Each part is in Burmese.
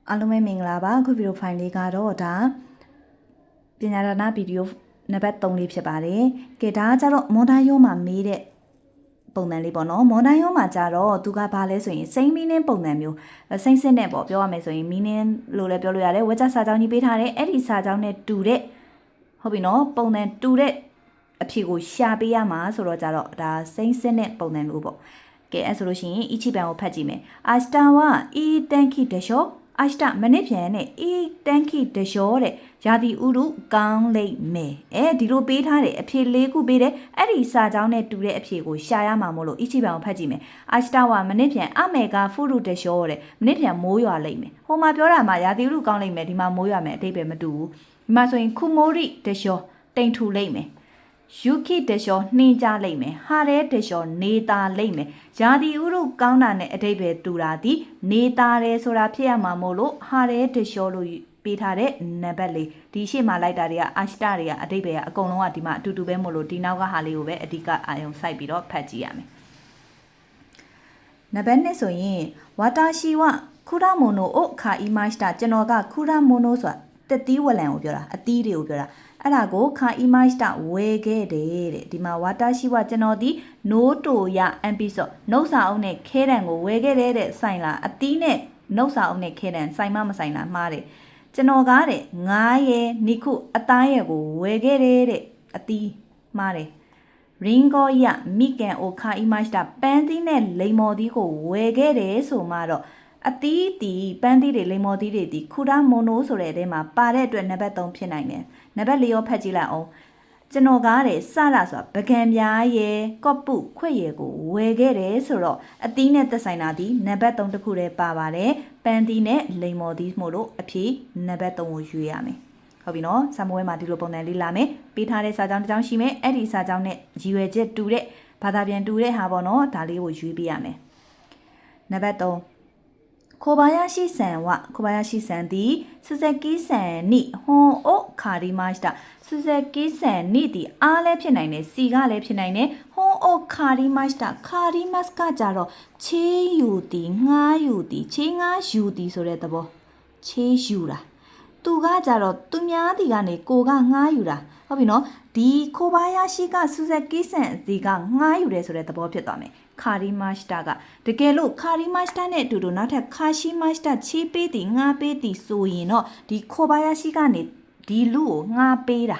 အားလုံးပဲမင်္ဂလာပါခုဗီဒီယိုဖိုင်လေးကတော့ဒါပညာဒါနဗီဒီယိုနံပါတ်3လေးဖြစ်ပါတယ်ကဲဒါကကြတော့မွန်တိုင်းရုံးမှာမေးတဲ့ပုံစံလေးပေါ့နော်မွန်တိုင်းရုံးမှာကြတော့သူကဘာလဲဆိုရင်စိမ့်မီနင်းပုံစံမျိုးစိမ့်စစ်နဲ့ပေါ့ပြောရမယ်ဆိုရင်မီနင်းလို့လည်းပြောလို့ရတယ်ဝက်ချက်စာကြောင်းကြီးပေးထားတယ်အဲ့ဒီစာကြောင်းနဲ့တူတဲ့ဟုတ်ပြီနော်ပုံစံတူတဲ့အဖြေကိုရှာပေးရမှာဆိုတော့ကြတော့ဒါစိမ့်စစ်နဲ့ပုံစံမျိုးပေါ့ကဲအဲ့ဆိုလို့ရှိရင်အီချီပန်ကိုဖတ်ကြည့်မယ်အာစတာဝအီတန်ခိတရှောအာရှတမနစ်ပြန်နဲ့အီတန်ခိတရှောတဲ့ယာတီဥရုကောင်းလိမ့်မယ်ဒီလိုပေးထားတယ်အဖြေ၄ခုပေးတယ်အဲ့ဒီစာကြောင်းနဲ့တူတဲ့အဖြေကိုရှာရမှာမို့လို့အီချီပန်ကိုဖတ်ကြည့်မယ်အာရှတဝမနစ်ပြန်အမေကဖုရုတရှောတဲ့မနစ်ပြန်မိုးရွာလိမ့်မယ်ဟိုမှာပြောတာမှာယာတီဥရုကောင်းလိမ့်မယ်ဒီမှာမိုးရွာမယ်အတိတ်ပဲမတူဘူးဒီမှာဆိုရင်ခုမိုရိတရှောတိမ်ထူလိမ့်မယ်ယူခိတရှောနှင်းကြလိမ့်မယ်ဟာရဲတရှောနေတာလိမ့်မယ်ယာတီဥရုကောင်းတာနဲ့အတိတ်ပဲတူတာဒီနေတာတယ်ဆိုတာဖြစ်ရမှာမို့လို့ဟာရဲတရှောလို့ပေးထားတဲ့နံပါတ်လေးဒီရှေ့မှာလိုက်တာတွေကအာရှတတွေကအတိတ်ပဲအကုန်လုံးကဒီမှာအတူတူပဲမို့လို့ဒီနောက်ကဟာလေးကိုပဲအဓိကအာရုံစိုက်ပြီးတော့ဖတ်ကြည့်ရမယ်နံပါတ်1ဆိုရင်ဝါတာရှိဝခုရမိုနိုအိုခါအီမတ်တာကျွန်တော်ကခုရမိုနိုဆိုတာတက်သီးဝလံကိုပြောတာအသီးတွေကိုပြောတာအဲ့ဒါကိုခါအီမတ်တာဝယ်ခဲ့တယ်တဲ့ဒီမှာဝါတာရှိဝကျွန်တော်ဒီနိုးတိုရအမ်ပီဆော့နှုတ်စာအုပ်နဲ့ခဲတံကိုဝယ်ခဲ့တဲ့ဆိုင်လားအသီးနဲ့နှုတ်စာအုပ်နဲ့ခဲတံဆိုင်မဆိုင်လားမှားတယ်ကျွန်တော်ကားတဲ့9ရဲနိခုအသားရဲကိုဝယ်ခဲ့တဲ့အသီးမှားတယ်ရင်ဂောရမိကန်အိုခါအီမတ်တာပန်းသီးနဲ့လိန်မော်သီးကိုဝယ်ခဲ့တယ်ဆိုမှတော့အသီးတီပန်းသီးတွေလိန်မော်သီးတွေဒီခူရာမိုနိုဆိုတဲ့အထဲမှာပါတဲ့အတွက်နံပါတ်3ဖြစ်နိုင်တယ်နံပါတ်4ရောဖတ်ကြည့်လိုက်အောင်ကျွန်တော်ကားတဲ့စရဆိုတာပကံပြားရဲကော့ပုခွေရဲကိုဝယ်ခဲ့တယ်ဆိုတော့အသီးနဲ့သက်ဆိုင်တာဒီနံပါတ်3တစ်ခုတည်းပါပါတယ်ပန်းသီးနဲ့လိန်မော်သီးမို့လို့အဖြေနံပါတ်3ကိုရွေးရမယ်ဟုတ်ပြီနော်စာမွေးမှာဒီလိုပုံစံလေးလာမယ်ပေးထားတဲ့စာကြောင်းတစ်ကြောင်းရှိမယ်အဲ့ဒီစာကြောင်းနဲ့ရည်ရွယ်ချက်တူတဲ့ဘာသာပြန်တူတဲ့ဟာပေါ့နော်ဒါလေးကိုရွေးပေးရမယ်နံပါတ်3ခိုဘာယာရှိဆန်ဝခိုဘာယာရှိဆန်ဒီဆူဇက်ကီဆန်နိဟွန်အိုခါရီမတ်တာဆူဇက်ကီဆန်နိဒီအားလည်းဖြစ်နိုင်တယ်စီကလည်းဖြစ်နိုင်တယ်ဟွန်အိုခါရီမတ်တာခါရီမတ်ကကြတော့ချေးယူတီငှားယူတီချေးငှားယူတီဆိုတဲ့သဘောချေးယူတာသူကကြတော့သူများတီကနေကိုကငှားယူတာဟုတ်ပြီနော်ဒီခိုဘာယာရှိကဆူဇက်ကီဆန်ဒီကငှားယူတယ်ဆိုတဲ့သဘောဖြစ်သွားမယ်ခါရီမတ်တာကတကယ်လို့ခါရီမတ်တာနဲ့အတူတူနောက်ထပ်ခါရှိမတ်တာချေးပေးတီငှားပေးတီဆိုရင်တော့ဒီခိုဘာယာရှိကနေဒီလူကိုငှားပေးတာ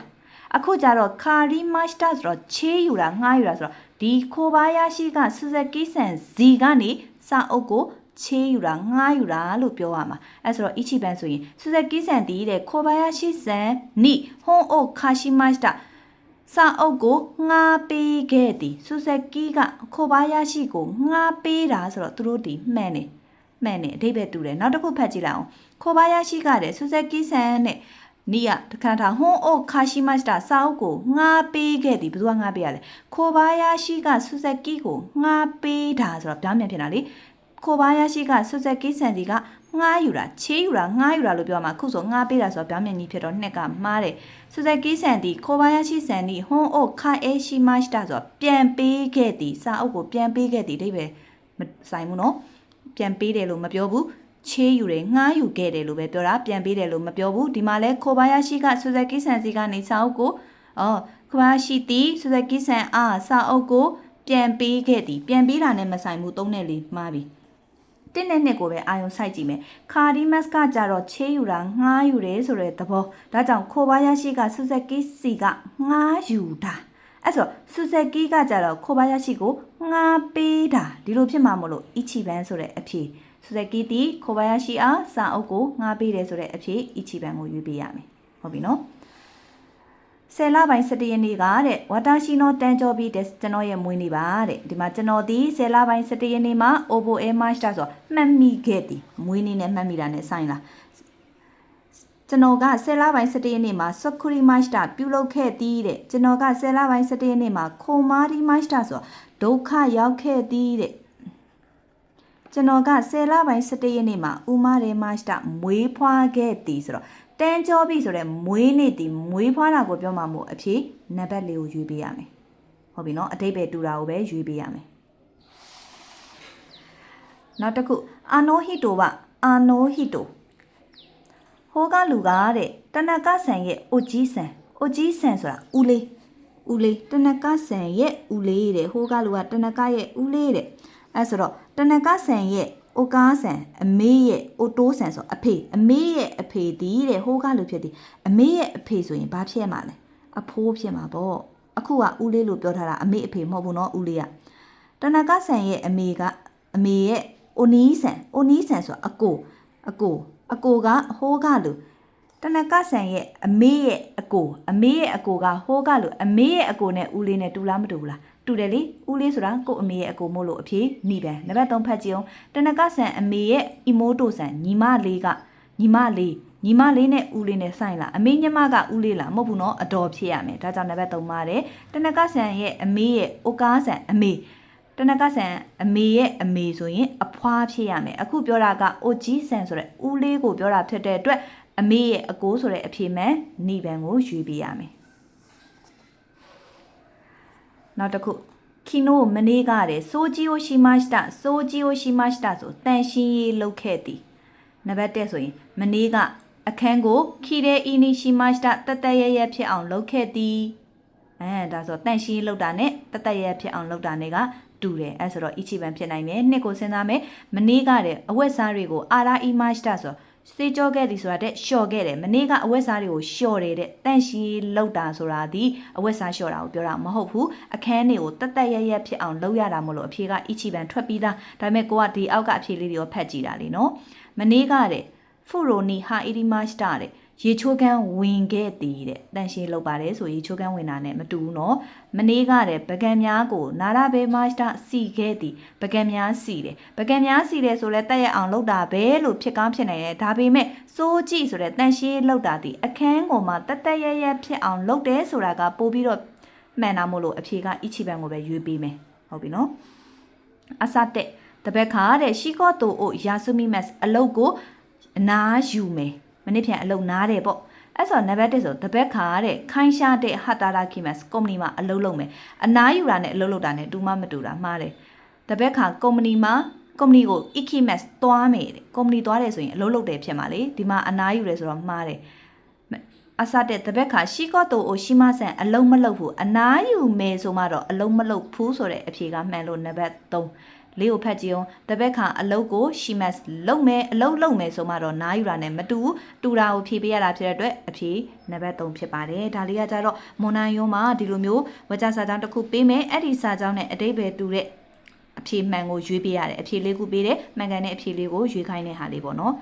အခုကျတော့ခါရီမတ်တာဆိုတော့ချေးယူတာငှားယူတာဆိုတော့ဒီခိုဘာယာရှိကဆူဇက်ကီဆန်ဇီကနေစာအုပ်ကိုချေးယူတာငှားယူတာလို့ပြောရမှာအဲဆိုတော့အီချီပန်ဆိုရင်ဆူဇက်ကီဆန်တီးတဲ့ခိုဘာယာရှိဆန်နိဟွန်အိုခါရှိမတ်တာစာအုပ်ကိုငှားပေးခဲ့သည်ဆူဇက်ကီကခိုဘာယာရှိကိုငှားပေးတာဆိုတော့သူတို့ဒီမှန်တယ်အဓိပ္ပာယ်တူတယ်နောက်တစ်ခုဖတ်ကြည့်လိုက်အောင်ခိုဘာယာရှိကတဲ့ဆူဇက်ကီဆန်နဲ့နီးရတခါထားဟွန်အိုခါရှိမတ်တာစာအုပ်ကိုငှားပေးခဲ့သည်ဘယ်သူကငှားပေးရလဲခိုဘာယာရှိကဆူဇက်ကီကိုငှားပေးတာဆိုတော့ပြောင်းပြန်ဖြစ်တာလေခိုဘာယာရှိကဆူဇက်ကီဆန်ဒီကငှားယူတာချေးယူတာငှားယူတာလို့ပြောမှာခုဆိုငှားပေးတာဆိုတော့ပြောင်းပြန်ကြီးဖြစ်တော့နှစ်ကမှားတယ်ဆူဇက်ကီဆန်ဒီခိုဘာယာရှိဆန်ဒီဟွန်အိုခါအေရှိမတ်တာဆိုတော့ပြန်ပေးခဲ့သည်စာအုပ်ကိုပြန်ပေးခဲ့သည်အဓိပ္ပာယ်မဆိုင်ဘူးနော်ပြန်ပေးတယ်လို့မပြောဘူးချေးယူတယ်ငှားယူခဲ့တယ်လို့ပဲပြောတာပြန်ပေးတယ်လို့မပြောဘူးဒီမှာလဲခိုဘာယာရှိကဆူဇက်ကီဆန်စီကနေစာအုပ်ကိုခိုဘာယာရှိတီဆူဇက်ကီဆန်အားစာအုပ်ကိုပြန်ပေးခဲ့သည်ပြန်ပေးတာနဲ့မဆိုင်ဘူးသုံးနဲ့လေးမှားပြီတင်းနဲ့နှစ်ကိုပဲအာယုံစိုက်ကြည့်မယ်ခါဒီမတ်ကကြတော့ချေးယူတာငှားယူတယ်ဆိုတဲ့သဘောဒါကြောင့်ခိုဘာယာရှိကဆူဇက်ကီစီကငှားယူတာအဲ့ဆိုဆူဇက်ကီကကြတော့ခိုဘာယာရှိကိုငှားပေးတာဒီလိုဖြစ်မှာမလို့အီချီပန်ဆိုတဲ့အဖြေဆူဇက်ကီတီခိုဘာယာရှိအားစာအုပ်ကိုငှားပေးတယ်ဆိုတဲ့အဖြေအီချီပန်ကိုရွေးပေးရမယ်ဟုတ်ပြီနော်10လပိုင်း17ရက်နေ့ကတဲ့ဝါတာရှိနိုတန်ကျော်ပြီးတဲ့ကျွန်တော်ရဲ့မွေးနေ့ပါတဲ့ဒီမှာကျွန်တော်ဒီ10လပိုင်း17ရက်နေ့မှာ Obo Air Master ဆိုမှတ်မိခဲ့သည်မွေးနေ့နဲ့မှတ်မိတာနဲ့ဆိုင်လားကျွန်တော်က10လပိုင်း17ရက်နေ့မှာ Sakuri Master ပြုလုပ်ခဲ့သည်တဲ့ကျွန်တော်က10လပိုင်း17ရက်နေ့မှာ Komari Master ဆိုဒုက္ခရောက်ခဲ့သည်တဲ့ကျွန်တော်က10လပိုင်း17ရက်နေ့မှာဥမာရေ Master မွေးဖွားခဲ့သည်ဆိုတော့တန်းကြောပြီဆိုတဲ့မွေးနေ့ဒီမွေးဖွားတာကိုပြောမှာမို့အဖြေနံပါတ်၄ကိုရွေးပေးရမယ်ဟုတ်ပြီနော်အတိတ်ပဲတူတာကိုပဲရွေးပေးရမယ်နောက်တစ်ခုအာနိုဟီတိုကအာနိုဟီတို ဟိုးကလူကတဲ့တနကဆန်ရဲ့အိုကြီးဆန်ဆိုတာဦးလေးတနကဆန်ရဲ့ဦးလေးတဲ့ဟိုးကလူကတနကရဲ့ဦးလေးတဲ့အဲဆိုတော့တနကဆန်ရဲ့အိုကားဆန်အမေရဲ့အိုတိုးဆန်ဆိုအမေရဲ့အဖေဒီတဲ့ဟိုးကလူဖြစ်ဒီအမေရဲ့အဖေဆိုရင်ဘာဖြစ်မှာလဲအဖိုးဖြစ်မှာပေါ့အခုကဦးလေးလို့ပြောထားတာအမေအဖေမဟုတ်ဘူးเนาะဦးလေးကတနကဆန်ရဲ့အမေရဲ့အိုနီးဆန်ဆိုအကိုကဟိုးကလူတနကဆန်ရဲ့အမေရဲ့အကိုကဟိုးကလူအမေရဲ့အကိုနဲ့ဦးလေးနဲ့တူလားမတူဘူးလားတူတယ်လေဦးလေးဆိုတာကို့အမေရဲ့အကိုမို့လို့အဖြေနိဗ္ဗာန်နံပါတ်3ဖတ်ကြည့်အောင်တနကဆန်အမေရဲ့အီမိုတိုဆန်ညီမလေးနဲ့ဦးလေးနဲ့ဆိုင်လားအမေညီမကဦးလေးလားမဟုတ်ဘူးเนาะအတော်ဖြစ်ရမယ်ဒါကြောင့်နံပါတ်3ပါတယ်တနကဆန်ရဲ့အမေရဲ့အိုကားဆန်အမေတနကဆန်အမေရဲ့အမေဆိုရင်အဖွားဖြစ်ရမယ်အခုပြောတာကအိုကြီးဆန်ဆိုတဲ့ဦးလေးကိုပြောတာဖြစ်တဲ့အတွက်အမေရဲ့အကိုဆိုတဲ့အဖြေမှန်နိဗ္ဗာန်ကိုရွေးပေးရမယ်နောက်တစ်ခုခီနိုမနေ့ကတဲ့စိုးကြီးကိုရှိမရှိဆိုတန်ရှင်းရေးလုပ်ခဲ့သည်နံပါတ်1ဆိုရင်မနေ့ကအခန်းကိုခီတဲ့အီနီရှိမရှိတရဖြစ်အောင်လုပ်ခဲ့သည်ဒါဆိုတန်ရှင်းရေးလုပ်တာနဲ့တရဖြစ်အောင်လုပ်တာနဲ့ကတူတယ်အဲဆိုတော့အီချီပန်ဖြစ်နိုင်တယ်နှစ်ကိုစဉ်းစားမယ်မနေ့ကတဲ့အဝက်စားတွေကိုအာရာအီမရှိဆိုစေကြောခဲ့သည်ဆိုတာတဲ့လျှော်ခဲ့တယ်မနေ့ကအဝက်စားတွေကိုလျှော်တယ်တဲ့တန့်ရှင်းလောက်တာဆိုတာဒီအဝက်စားလျှော်တာကိုပြောတာမဟုတ်ဘူးအခန်းတွေကိုတရဖြစ်အောင်လုပ်ရတာမလို့အဖြေကအီချီပန်ထွက်ပြီးသားဒါပေမဲ့ကိုကဒီအောက်ကအဖြေလေးတွေကိုဖတ်ကြည့်တာလေနော်မနေ့ကတဲ့ဖူရိုနီဟာအီဒီမတ်တာတဲ့ရေချိုးကန်းဝင်ခဲ့သည်တဲ့တန့်ရှင်းလောက်ပါတယ်ဆိုရေချိုးကန်းဝင်တာနဲ့မတူဘူးနော်မနေ့ကတဲ့ပကံများကိုနာရဘေမတ်တာစီခဲ့သည်ပကံများစီတယ်ဆိုလဲတက်ရအောင်လောက်တာပဲလို့ဖြစ်ကောင်းဖြစ်နေတယ်ဒါပေမဲ့စိုးကြည့်ဆိုတဲ့တန့်ရှင်းလောက်တာဒီအခန်းကိုမှတရဖြစ်အောင်လုပ်တယ်ဆိုတာကပို့ပြီးတော့မှန်တာမို့လို့အဖြေကအီချီပန်ကိုပဲရွေးပေးမယ်ဟုတ်ပြီနော်အစတဲ့တပတ်ခါတဲ့ရှီကောတိုအိုယာဆူမီမတ်အလုတ်ကိုအနာယူမယ်မနေ့ပြန်အလုတ်နားတယ်ပေါ့အဲ့ဆိုနံပါတ်1ဆိုတပတ်ခါတဲ့ခိုင်းရှာတဲ့ဟာတာရာခိမတ်ကုမ္ပဏီမှာအလုတ်လုပ်မယ်အနာယူတာနဲ့အလုတ်လုပ်တာနဲ့တူမမတူတာမှားတယ်တပတ်ခါကုမ္ပဏီကို ikimas သွားမယ်တဲ့ကုမ္ပဏီသွားတယ်ဆိုရင်အလုပ်လုပ်တယ်ဖြစ်မှာလေဒီမှာအနားယူတယ်ဆိုတော့မှားတယ်အစတဲ့တပတ်ခါရှီကောတိုအိုရှိမဆန်အလုံးမလုပ်ဘူးအနားယူမယ်ဆိုမှတော့အလုံးမလုပ်ဘူးဆိုတဲ့အဖြေကမှန်လို့နံပါတ်3လေးကိုဖတ်ကြည့်အောင်တပတ်ခါအလုပ်ကိုရှိမတ်လုပ်မယ်အလုပ်လုပ်မယ်ဆိုမှတော့နားယူတာနဲ့မတူတူတာကိုဖြေပေးရတာဖြစ်တဲ့အတွက်အဖြေနံပါတ်3ဖြစ်ပါတယ်ဒါလေးကကြတော့မွန်နိုင်ရုံးမှာဒီလိုမျိုးဝါကျစာကြောင်းတစ်ခုပေးမယ်အဲ့ဒီစာကြောင်းနဲ့အတိတ်ပဲတူတဲ့အဖြေမှန်ကိုရွေးပေးရတယ်အဖြေလေးခုပေးတယ်မှန်ကန်တဲ့အဖြေလေးကိုရွေးခိုင်းတဲ့ဟာလေးပေါ့နော်